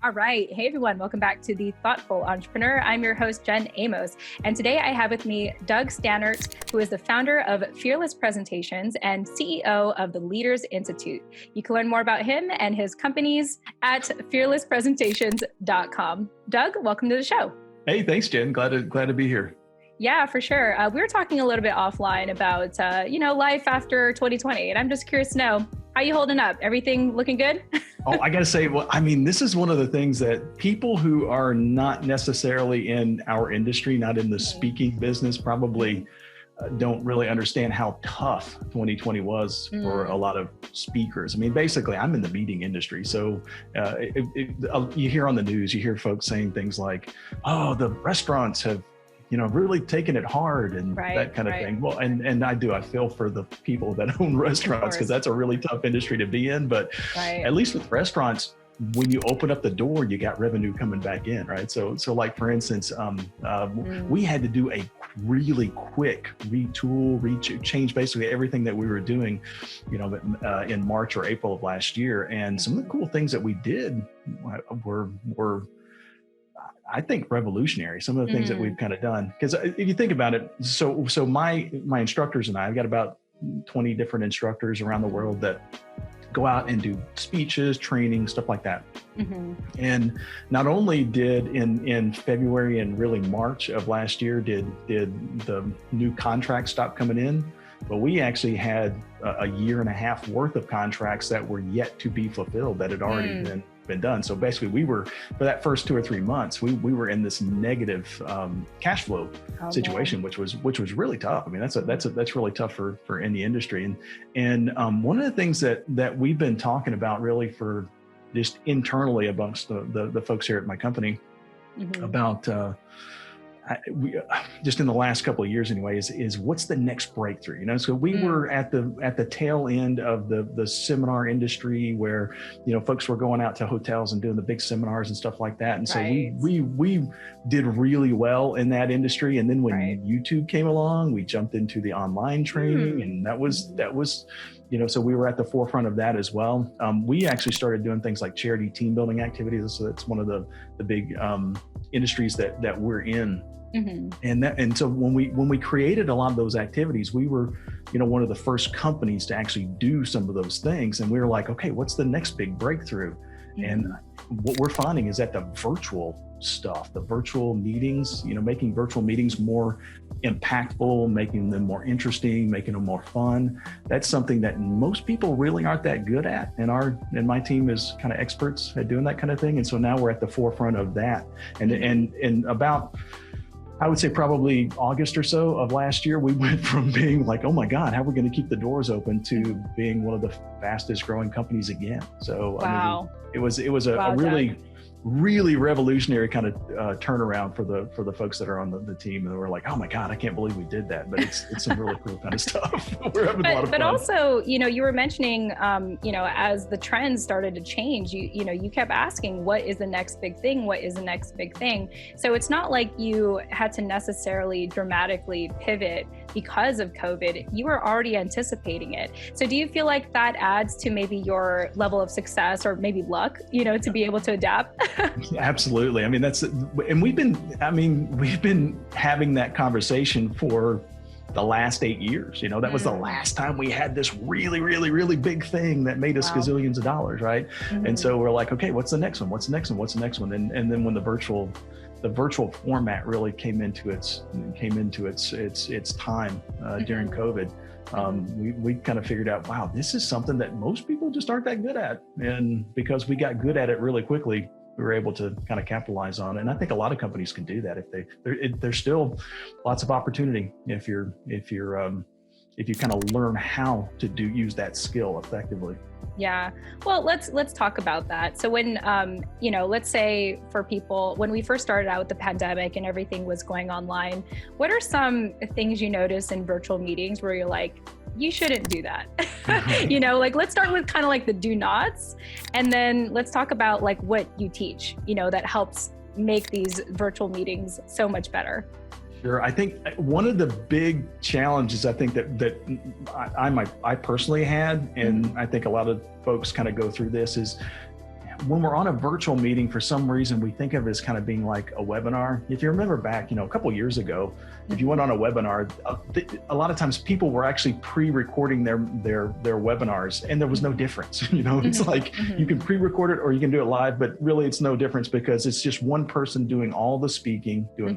All right. Hey, everyone. Welcome back to The Thoughtful Entrepreneur. I'm your host, Jen Amos. And today I have with me Doug Staneart, who is the founder of Fearless Presentations and CEO of the Leaders Institute. You can learn more about him and his companies at fearlesspresentations.com. Doug, welcome to the show. Hey, thanks, Jen. Glad to be here. Yeah, for sure. We were talking a little bit offline about, life after 2020. And I'm just curious to know, how you holding up? Everything looking good? Oh, I got to say, this is one of the things that people who are not necessarily in our industry, not in the speaking business, probably don't really understand how tough 2020 was for a lot of speakers. I mean, basically, I'm in the meeting industry. So you hear on the news, you hear folks saying things like, oh, the restaurants have really taking it hard and that kind of thing. Well, and I feel for the people that own restaurants because that's a really tough industry to be in. But at least with restaurants, when you open up the door, you got revenue coming back in, right? So like for instance, we had to do a really quick change basically everything that we were doing, in March or April of last year. And some of the cool things that we did were I think revolutionary, some of the things that we've kind of done. Because if you think about it, so my instructors and I've got about 20 different instructors around the world that go out and do speeches, training, stuff like that. And not only did in February and really March of last year, did the new contracts stop coming in, but we actually had a year and a half worth of contracts that were yet to be fulfilled that had already been done. So basically we were, for that first 2 or 3 months, we were in this negative cash flow situation, which was really tough. I mean, that's really tough for any industry. And one of the things that we've been talking about really for just internally amongst the folks here at my company about just in the last couple of years anyway, is what's the next breakthrough? So we were at the tail end of the seminar industry where, folks were going out to hotels and doing the big seminars and stuff like that. And so we did really well in that industry. And then when YouTube came along, we jumped into the online training and that was, so we were at the forefront of that as well. We actually started doing things like charity team building activities. So that's one of the big industries that we're in. And so when we created a lot of those activities, we were, one of the first companies to actually do some of those things. And we were like, okay, what's the next big breakthrough? And what we're finding is that the virtual stuff, the virtual meetings, making virtual meetings more impactful, making them more interesting, making them more fun. That's something that most people really aren't that good at. And my team is kind of experts at doing that kind of thing. And so now we're at the forefront of that. And about, I would say probably August or so of last year, we went from being like, oh my God, how are we going to keep the doors open to being one of the fastest growing companies again. So it was a really revolutionary kind of turnaround for the folks that are on the team. And we're like, oh my God, I can't believe we did that. But it's some really cool kind of stuff. We're having a lot of fun. But also, you were mentioning, as the trends started to change, you kept asking, what is the next big thing? What is the next big thing? So it's not like you had to necessarily dramatically pivot because of COVID. You were already anticipating it. So do you feel like that adds to maybe your level of success or maybe luck, to be able to adapt? Absolutely. I mean, we've been having that conversation for the last 8 years. That was the last time we had this really, really, really big thing that made us gazillions of dollars, right? And so we're like, okay, what's the next one? What's the next one? What's the next one? And then when the virtual format really came into its time during COVID, we kind of figured out, wow, this is something that most people just aren't that good at. And because we got good at it really quickly, we were able to kind of capitalize on it. And I think a lot of companies can do that there's still lots of opportunity if you kind of learn how to use that skill effectively. Yeah. Well, let's talk about that. So when, let's say for people, when we first started out with the pandemic and everything was going online, what are some things you notice in virtual meetings where you're like, you shouldn't do that? Let's start with kind of like the do nots, and then let's talk about like what you teach, that helps make these virtual meetings so much better. Sure. I think one of the big challenges I think that I personally had, and I think a lot of folks kind of go through this, is when we're on a virtual meeting, for some reason, we think of it as kind of being like a webinar. If you remember back, a couple of years ago, if you went on a webinar, a lot of times people were actually pre-recording their webinars, and there was no difference. It's like you can pre-record it or you can do it live, but really it's no difference because it's just one person doing all the speaking, doing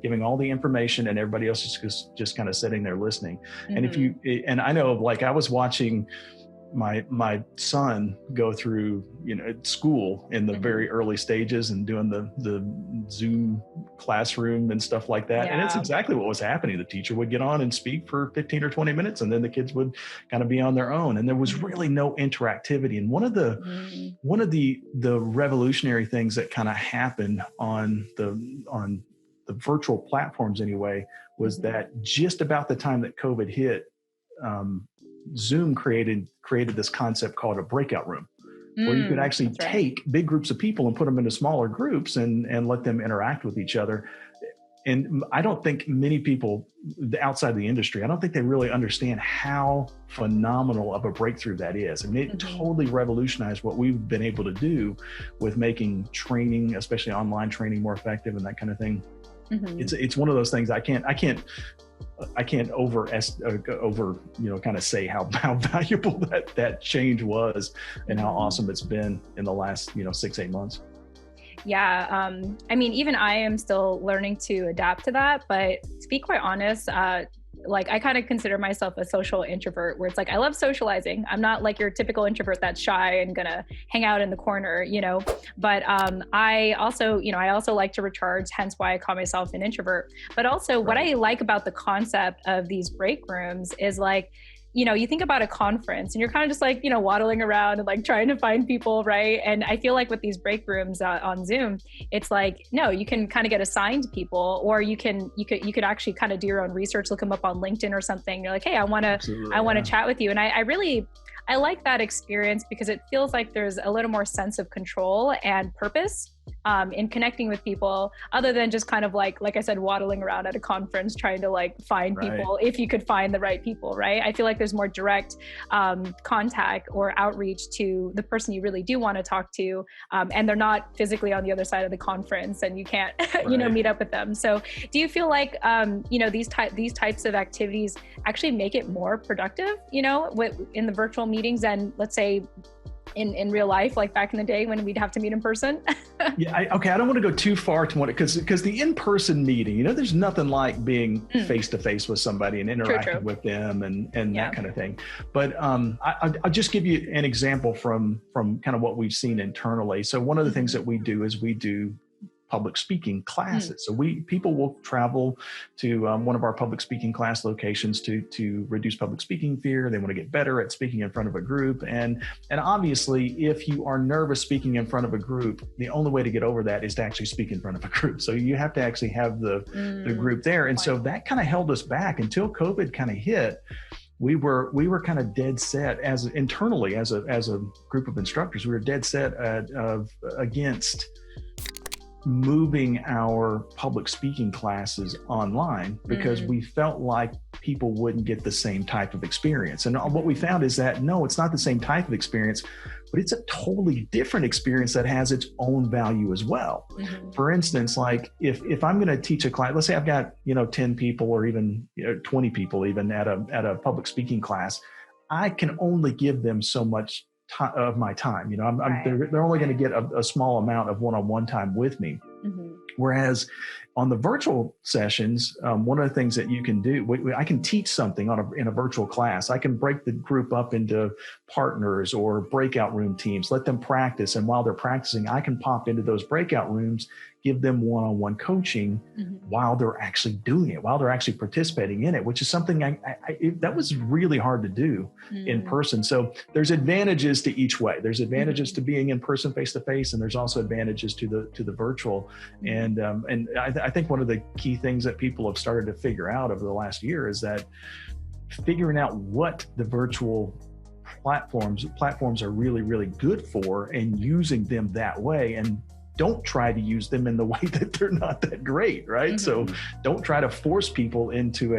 giving all the information, and everybody else is just kind of sitting there listening. And I know, like, I was watching my son go through school in the very early stages and doing the Zoom classroom and stuff like that. And it's exactly what was happening. The teacher would get on and speak for 15 or 20 minutes, and then the kids would kind of be on their own, and there was really no interactivity. And one of the revolutionary things that kind of happened on the virtual platforms anyway was that just about the time that COVID hit, Zoom created this concept called a breakout room, where you could actually take big groups of people and put them into smaller groups and let them interact with each other. And I don't think many people outside the industry, I don't think they really understand how phenomenal of a breakthrough that is. I mean, it totally revolutionized what we've been able to do with making training, especially online training, more effective and that kind of thing. It's one of those things I can't over kind of say how valuable that change was and how awesome it's been in the last 6-8 months. Yeah, I mean, even I am still learning to adapt to that, but to be quite honest, like, I kind of consider myself a social introvert, where it's like, I love socializing. I'm not like your typical introvert that's shy and gonna hang out in the corner, but I also like to recharge, hence why I call myself an introvert. But also what I like about the concept of these break rooms is, like, you think about a conference and you're kind of just like, waddling around and like trying to find people, right? And I feel like with these break rooms on Zoom, it's like, no, you can kind of get assigned people, or you could actually kind of do your own research, look them up on LinkedIn or something. You're like, hey, I want to chat with you. And I like that experience because it feels like there's a little more sense of control and purpose in connecting with people, other than just kind of like I said, waddling around at a conference trying to like find people, if you could find the right people, right? I feel like there's more direct contact or outreach to the person you really do want to talk to, and they're not physically on the other side of the conference and you can't meet up with them. So do you feel like these types of activities actually make it more productive in the virtual meetings than, let's say, in real life, like back in the day when we'd have to meet in person? I don't want to go too far to because the in-person meeting, there's nothing like being face-to-face with somebody and interacting with them and that kind of thing. But I'll just give you an example from kind of what we've seen internally. So one of the things that we do is we do public speaking classes. So people will travel to one of our public speaking class locations to reduce public speaking fear. They want to get better at speaking in front of a group. And obviously, if you are nervous speaking in front of a group, the only way to get over that is to actually speak in front of a group. So you have to actually have the group there. And so that kind of held us back until COVID kind of hit. We were kind of dead set internally as a group of instructors. We were dead set against moving our public speaking classes online because we felt like people wouldn't get the same type of experience. And what we found is that, no, it's not the same type of experience, but it's a totally different experience that has its own value as well. For instance, like if I'm going to teach a class, let's say I've got, 10 people or even 20 people even at a public speaking class, I can only give them so much of my time. They're only going to get a small amount of one-on-one time with me. Whereas on the virtual sessions, one of the things that you can do, I can teach something in a virtual class. I can break the group up into partners or breakout room teams, let them practice. And while they're practicing, I can pop into those breakout rooms, give them one-on-one coaching while they're actually doing it, while they're actually participating in it, which is something that was really hard to do in person. So there's advantages to each way. There's advantages to being in person, face-to-face, and there's also advantages to the virtual. And I think one of the key things that people have started to figure out over the last year is that figuring out what the virtual platforms are really, really good for and using them that way, and don't try to use them in the way that they're not that great, right? So don't try to force people into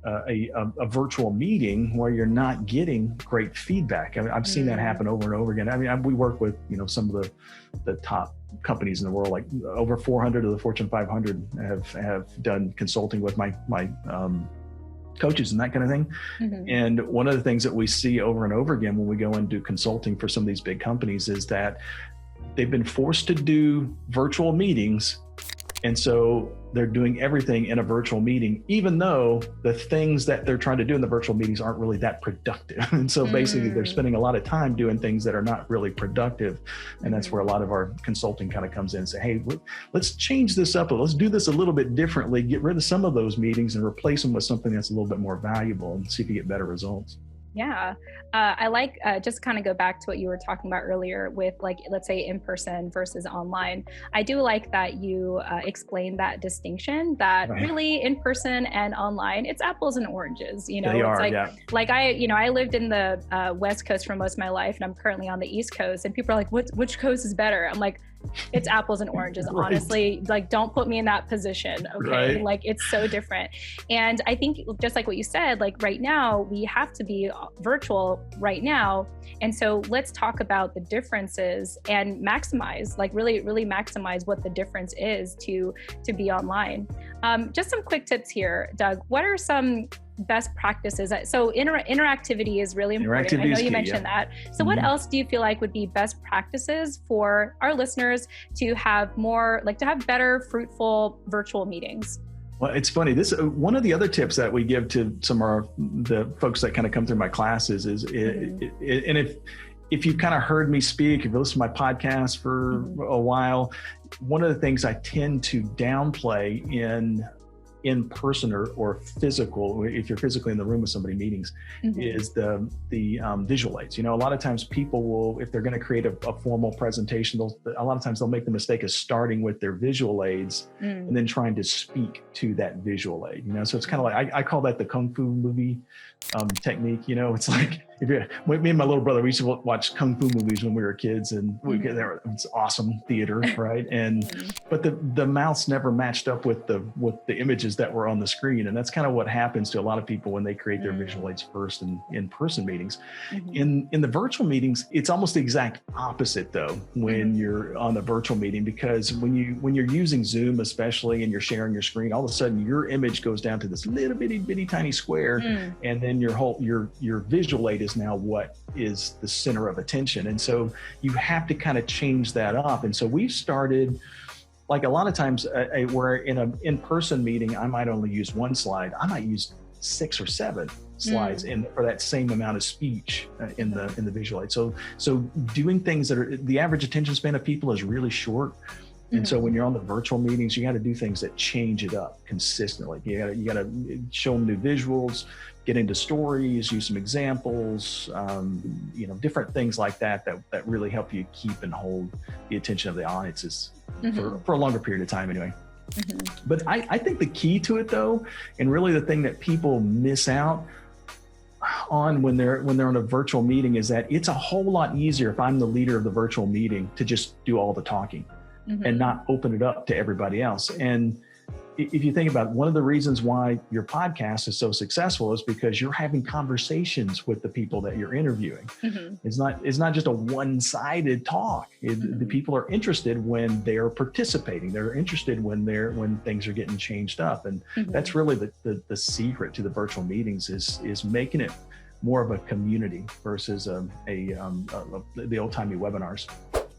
a virtual meeting where you're not getting great feedback. I mean, I've seen that happen over and over again. I mean, we work with, some of the top companies in the world, like over 400 of the Fortune 500 have done consulting with my coaches and that kind of thing. And one of the things that we see over and over again when we go and do consulting for some of these big companies is that they've been forced to do virtual meetings. And so they're doing everything in a virtual meeting, even though the things that they're trying to do in the virtual meetings aren't really that productive. And so basically they're spending a lot of time doing things that are not really productive. And that's where a lot of our consulting kind of comes in and say, hey, let's change this up. Let's do this a little bit differently, get rid of some of those meetings and replace them with something that's a little bit more valuable and see if you get better results. Yeah. I like, just kind of go back to what you were talking about earlier with, like, let's say in person versus online. I do like that you explained that distinction that really in person and online, it's apples and oranges, They it's are, like, yeah. like I lived in the West Coast for most of my life and I'm currently on the East Coast and people are like, which coast is better? I'm like, it's apples and oranges, honestly. Like, don't put me in that position. Okay. Right. Like, it's so different. And I think just like what you said, like right now we have to be virtual right now. And so let's talk about the differences and maximize, like really maximize what the difference is to be online. Just some quick tips here, Doug. What are some best practices? So interactivity is really important. I know you mentioned that. So what else do you feel like would be best practices for our listeners to have more, like to have better, fruitful virtual meetings? Well, it's funny. This one of the other tips that we give to some of the folks that kind of come through my classes is, and if you've kind of heard me speak, if you listen to my podcast for a while, one of the things I tend to downplay in person or physical, if you're physically in the room with somebody meetings, is the visual aids. A lot of times people will, if they're going to create a formal presentation, a lot of times they'll make the mistake of starting with their visual aids and then trying to speak to that visual aid. So it's kind of like, I call that the Kung Fu movie technique. It's like, me and my little brother, we used to watch Kung Fu movies when we were kids, and it's awesome theater, right? But the mouths never matched up with the images that were on the screen, and that's kind of what happens to a lot of people when they create their visual aids first in in-person meetings. In the virtual meetings, it's almost the exact opposite though when you're on a virtual meeting, because when you're using Zoom especially and you're sharing your screen, all of a sudden your image goes down to this little bitty tiny square, and then your visual aid is now what is the center of attention. And so you have to kind of change that up. And so we've started, like a lot of times where in an in-person meeting, I might only use one slide. I might use 6 or 7 slides for that same amount of speech in the visual aid. So doing things that are, the average attention span of people is really short. And so when you're on the virtual meetings, you got to do things that change it up consistently. You got to show them new visuals, get into stories, use some examples, different things like that really help you keep and hold the attention of the audiences for a longer period of time anyway. But I think the key to it though, and really the thing that people miss out on when they're on a virtual meeting, is that it's a whole lot easier if I'm the leader of the virtual meeting to just do all the talking and not open it up to everybody else. And if you think about it, one of the reasons why your podcast is so successful is because you're having conversations with the people that you're interviewing. It's not just a one-sided talk. The people are interested when they're participating. They're interested when things are getting changed up. And that's really the secret to the virtual meetings is making it more of a community versus the old-timey webinars.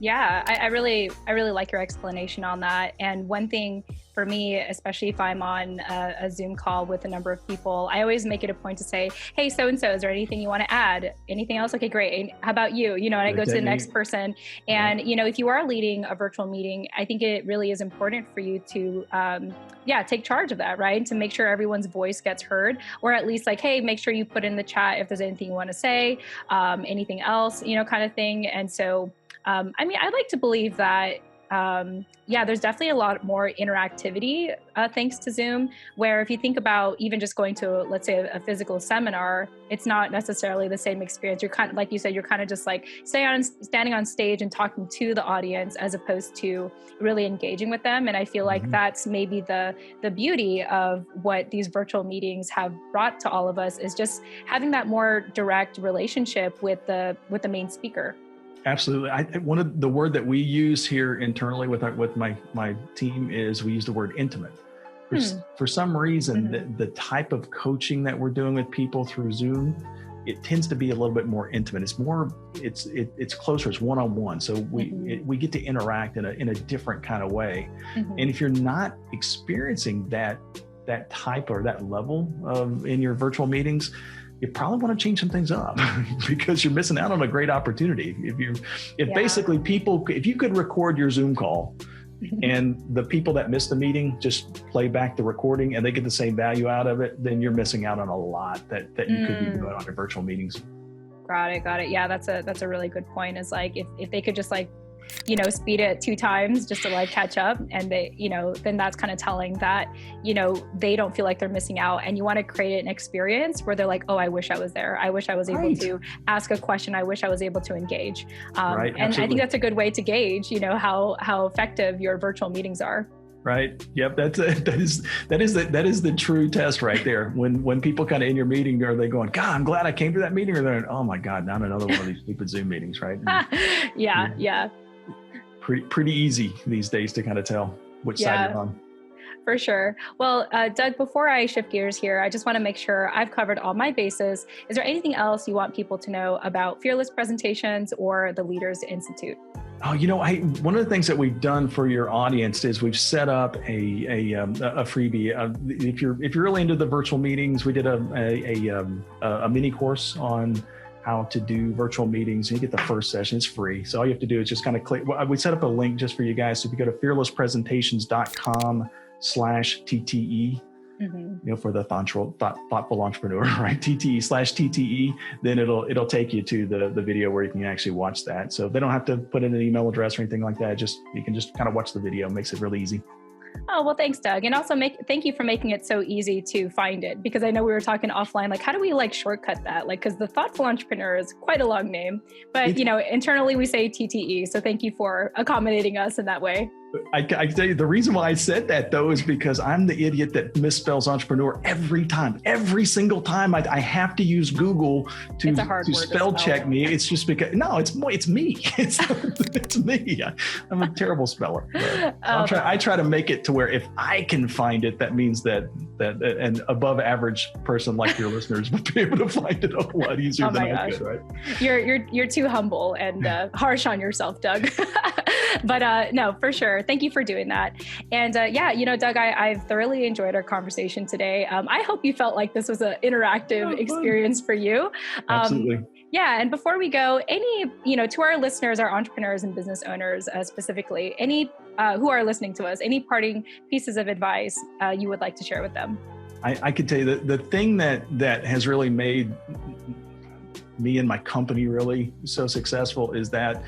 Yeah, I really like your explanation on that. And one thing for me, especially if I'm on a Zoom call with a number of people, I always make it a point to say, hey, so-and-so, is there anything you want to add? Anything else? Okay, great. How about you? And I go to the next person. And, if you are leading a virtual meeting, I think it really is important for you to, take charge of that, right? To make sure everyone's voice gets heard, or at least like, hey, make sure you put in the chat if there's anything you want to say, anything else, kind of thing. And so, I like to believe that yeah, there's definitely a lot more interactivity thanks to Zoom, where if you think about even just going to, let's say, a physical seminar, it's not necessarily the same experience. You're kind of, like you said, you're kind of just like standing on stage and talking to the audience as opposed to really engaging with them. And I feel like that's maybe the beauty of what these virtual meetings have brought to all of us, is just having that more direct relationship with the main speaker. Absolutely. One of the word that we use here internally with my team is we use the word intimate. For some reason, the type of coaching that we're doing with people through Zoom, it tends to be a little bit more intimate. It's closer. It's one-on-one. So we get to interact in a different kind of way. And if you're not experiencing that type or that level in your virtual meetings, you probably want to change some things up because you're missing out on a great opportunity. Basically if you could record your Zoom call and the people that missed the meeting just play back the recording and they get the same value out of it, then you're missing out on a lot that you could be doing on your virtual meetings. Got it. Yeah, that's a really good point. Is like if they could just like, speed it 2 times just to like catch up, and they, then that's kind of telling that, they don't feel like they're missing out. And you want to create an experience where they're like, oh, I wish I was there. I wish I was able to ask a question. I wish I was able to engage. And I think that's a good way to gauge, how effective your virtual meetings are. Right. Yep. That is the true test right there. When people kind of in your meeting, are they going, God, I'm glad I came to that meeting, or they're, oh my God, not another one of these stupid Zoom meetings, right? Yeah. Pretty easy these days to kind of tell which side you're on. For sure. Well, Doug, before I shift gears here, I just want to make sure I've covered all my bases. Is there anything else you want people to know about Fearless Presentations or the Leaders Institute? Oh, one of the things that we've done for your audience is we've set up a freebie. If you're really into the virtual meetings, we did a mini course on how to do virtual meetings. You get the first session, it's free. So all you have to do is just kind of click. We set up a link just for you guys. So if you go to fearlesspresentations.com/TTE, for the thoughtful entrepreneur, right? TTE/TTE, then it'll take you to the video where you can actually watch that. So they don't have to put in an email address or anything like that. You can just kind of watch the video. It makes it really easy. Oh, well, thanks, Doug. And also thank you for making it so easy to find it, because I know we were talking offline, like, how do we shortcut that? Because the Thoughtful Entrepreneur is quite a long name, but internally we say TTE. So thank you for accommodating us in that way. I tell you, the reason why I said that, though, is because I'm the idiot that misspells entrepreneur every time. Every single time I have to use Google to spell check me. It's just because, no, it's me. It's me. I'm a terrible speller. I try to make it to where if I can find it, that means that an above average person like your listeners will be able to find it a lot easier than I could, right? You're too humble and harsh on yourself, Doug. But no, for sure. Thank you for doing that. And Doug, I've thoroughly enjoyed our conversation today. I hope you felt like this was an interactive experience for you. Absolutely. Yeah. And before we go, to our listeners, our entrepreneurs and business owners specifically, who are listening to us, any parting pieces of advice you would like to share with them? I could tell you the thing that has really made me and my company really so successful is that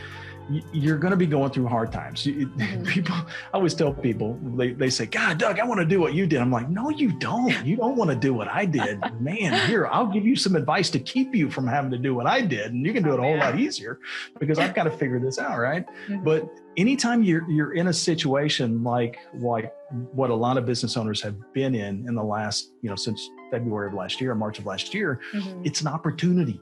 you're going to be going through hard times. People, I always tell people, they say, God, Doug, I want to do what you did. I'm like, no, you don't. You don't want to do what I did. Man, here, I'll give you some advice to keep you from having to do what I did. And you can do it a whole lot easier because I've got to figure this out, right? But anytime you're in a situation like what a lot of business owners have been in the last, since February of last year, March of last year, it's an opportunity.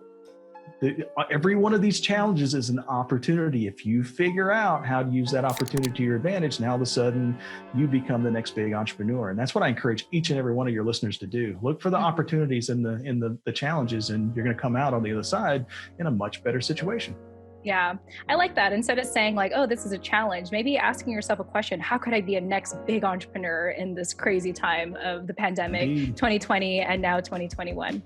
Every one of these challenges is an opportunity. If you figure out how to use that opportunity to your advantage, now all of a sudden you become the next big entrepreneur. And that's what I encourage each and every one of your listeners to do. Look for the opportunities in the challenges, and you're going to come out on the other side in a much better situation. Yeah, I like that. Instead of saying like, oh, this is a challenge, maybe asking yourself a question: how could I be a next big entrepreneur in this crazy time of the pandemic, 2020 and now 2021?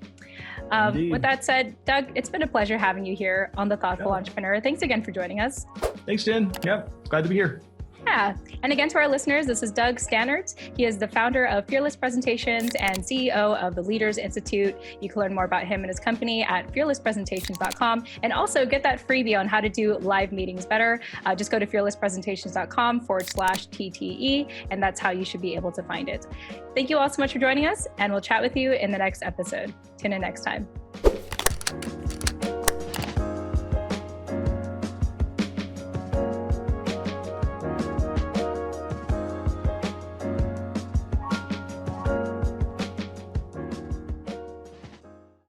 With that said, Doug, it's been a pleasure having you here on The Thoughtful Entrepreneur. Thanks again for joining us. Thanks, Jen. Yep, glad to be here. Yeah. And again, to our listeners, this is Doug Staneart. He is the founder of Fearless Presentations and CEO of the Leaders Institute. You can learn more about him and his company at fearlesspresentations.com, and also get that freebie on how to do live meetings better. Just go to fearlesspresentations.com/TTE, and that's how you should be able to find it. Thank you all so much for joining us, and we'll chat with you in the next episode. Tune in next time.